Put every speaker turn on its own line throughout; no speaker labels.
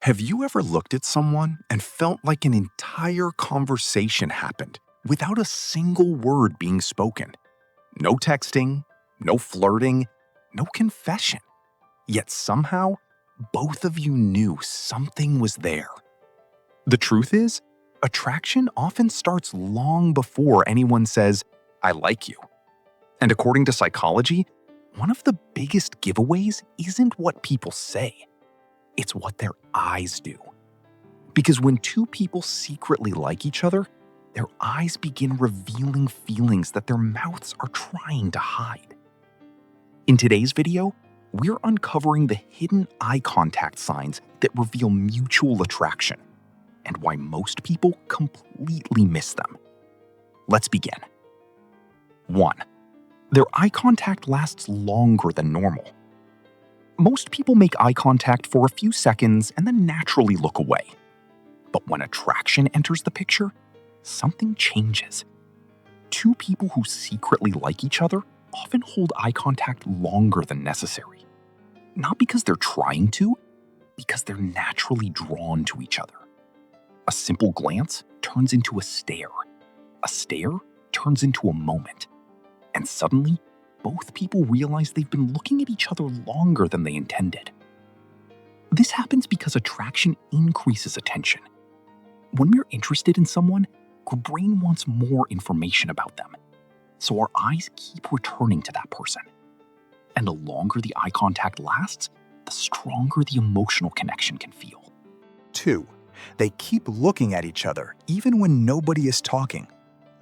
Have you ever looked at someone and felt like an entire conversation happened without a single word being spoken? No texting, no flirting, no confession. Yet somehow, both of you knew something was there. The truth is, attraction often starts long before anyone says, "I like you." And according to psychology, one of the biggest giveaways isn't what people say, it's what their eyes do. Because when two people secretly like each other, their eyes begin revealing feelings that their mouths are trying to hide. In today's video, we're uncovering the hidden eye contact signs that reveal mutual attraction and why most people completely miss them. Let's begin. 1. Their eye contact lasts longer than normal. Most people make eye contact for a few seconds and then naturally look away. But when attraction enters the picture, something changes. Two people who secretly like each other often hold eye contact longer than necessary. Not because they're trying to, because they're naturally drawn to each other. A simple glance turns into a stare. A stare turns into a moment. And suddenly, both people realize they've been looking at each other longer than they intended. This happens because attraction increases attention. When we're interested in someone, our brain wants more information about them, so our eyes keep returning to that person. And the longer the eye contact lasts, the stronger the emotional connection can feel.
2. They keep looking at each other even when nobody is talking.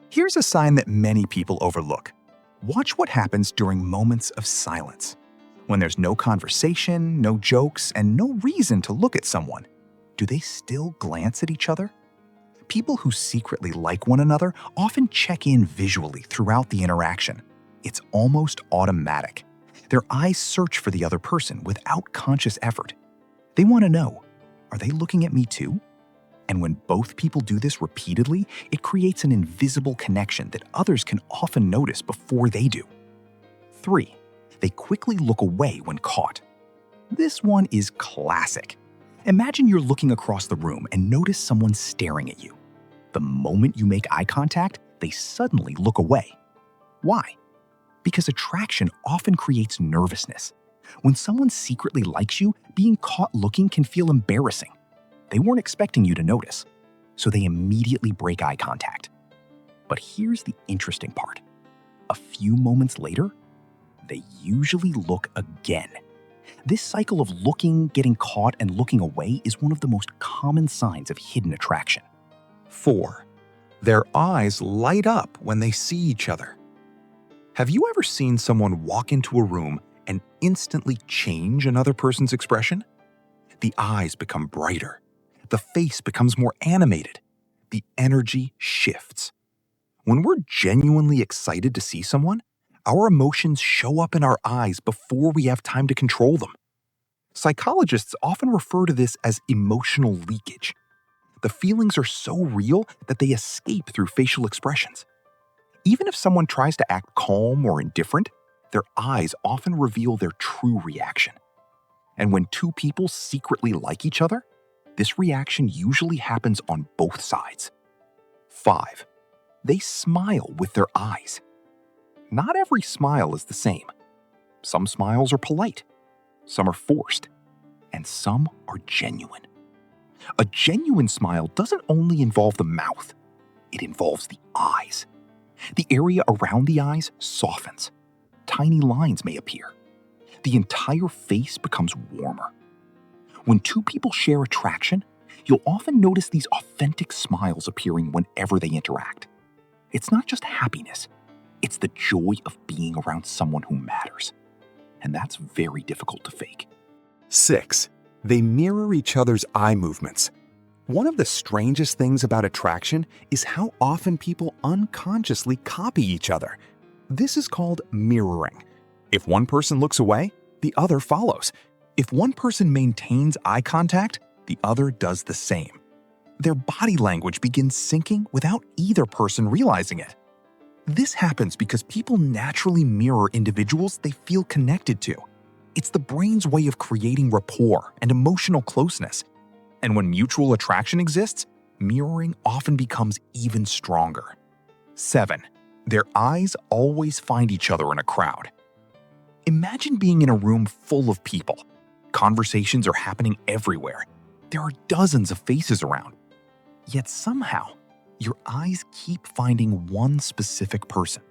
Here's a sign that many people overlook. Watch what happens during moments of silence. When there's no conversation, no jokes, and no reason to look at someone, do they still glance at each other? People who secretly like one another often check in visually throughout the interaction. It's almost automatic. Their eyes search for the other person without conscious effort. They want to know, are they looking at me too? And when both people do this repeatedly, it creates an invisible connection that others can often notice before they do. 3. They quickly look away when caught. This one is classic. Imagine you're looking across the room and notice someone staring at you. The moment you make eye contact, they suddenly look away. Why? Because attraction often creates nervousness. When someone secretly likes you, being caught looking can feel embarrassing. They weren't expecting you to notice, so they immediately break eye contact. But here's the interesting part. A few moments later, they usually look again. This cycle of looking, getting caught, and looking away is one of the most common signs of hidden attraction.
4. Their eyes light up when they see each other. Have you ever seen someone walk into a room and instantly change another person's expression? The eyes become brighter. The face becomes more animated. The energy shifts. When we're genuinely excited to see someone, our emotions show up in our eyes before we have time to control them. Psychologists often refer to this as emotional leakage. The feelings are so real that they escape through facial expressions. Even if someone tries to act calm or indifferent, their eyes often reveal their true reaction. And when two people secretly like each other, this reaction usually happens on both sides. 5. They smile with their eyes. Not every smile is the same. Some smiles are polite, some are forced, and some are genuine. A genuine smile doesn't only involve the mouth, it involves the eyes. The area around the eyes softens. Tiny lines may appear. The entire face becomes warmer. When two people share attraction, you'll often notice these authentic smiles appearing whenever they interact. It's not just happiness, it's the joy of being around someone who matters. And that's very difficult to fake.
6. They mirror each other's eye movements. One of the strangest things about attraction is how often people unconsciously copy each other. This is called mirroring. If one person looks away, the other follows. If one person maintains eye contact, the other does the same. Their body language begins syncing without either person realizing it. This happens because people naturally mirror individuals they feel connected to. It's the brain's way of creating rapport and emotional closeness.
And when mutual attraction exists, mirroring often becomes even stronger. 7. Their eyes always find each other in a crowd. Imagine being in a room full of people. Conversations are happening everywhere. There are dozens of faces around. Yet somehow, your eyes keep finding one specific person.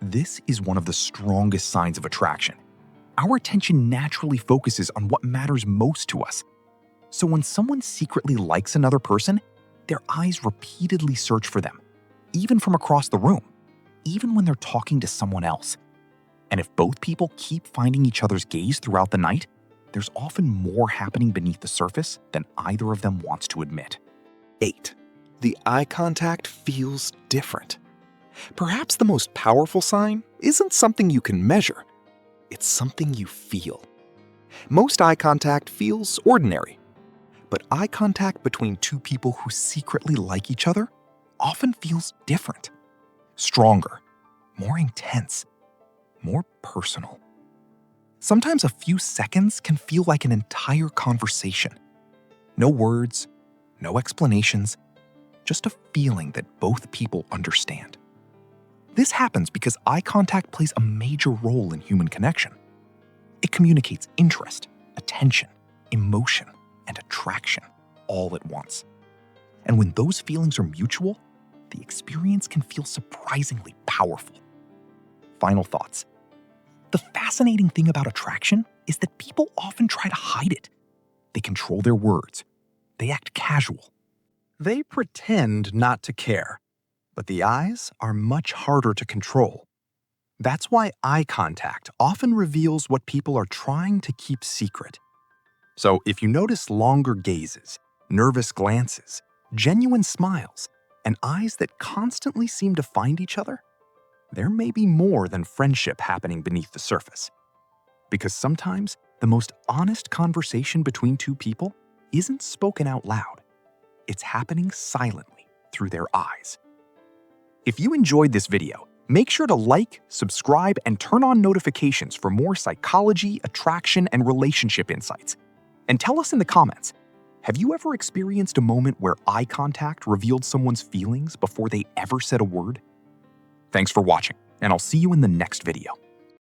This is one of the strongest signs of attraction. Our attention naturally focuses on what matters most to us. So when someone secretly likes another person, their eyes repeatedly search for them, even from across the room, even when they're talking to someone else. And if both people keep finding each other's gaze throughout the night, there's often more happening beneath the surface than either of them wants to admit.
8. The eye contact feels different. Perhaps the most powerful sign isn't something you can measure. It's something you feel. Most eye contact feels ordinary. But eye contact between two people who secretly like each other often feels different. Stronger, more intense, more personal. Sometimes a few seconds can feel like an entire conversation. No words, no explanations, just a feeling that both people understand. This happens because eye contact plays a major role in human connection. It communicates interest, attention, emotion, and attraction all at once. And when those feelings are mutual, the experience can feel surprisingly powerful. Final thoughts. The fascinating thing about attraction is that people often try to hide it. They control their words. They act casual. They pretend not to care. But the eyes are much harder to control. That's why eye contact often reveals what people are trying to keep secret. So if you notice longer gazes, nervous glances, genuine smiles, and eyes that constantly seem to find each other, there may be more than friendship happening beneath the surface. Because sometimes the most honest conversation between two people isn't spoken out loud. It's happening silently through their eyes. If you enjoyed this video, make sure to like, subscribe, and turn on notifications for more psychology, attraction, and relationship insights. And tell us in the comments, have you ever experienced a moment where eye contact revealed someone's feelings before they ever said a word? Thanks for watching, and I'll see you in the next video.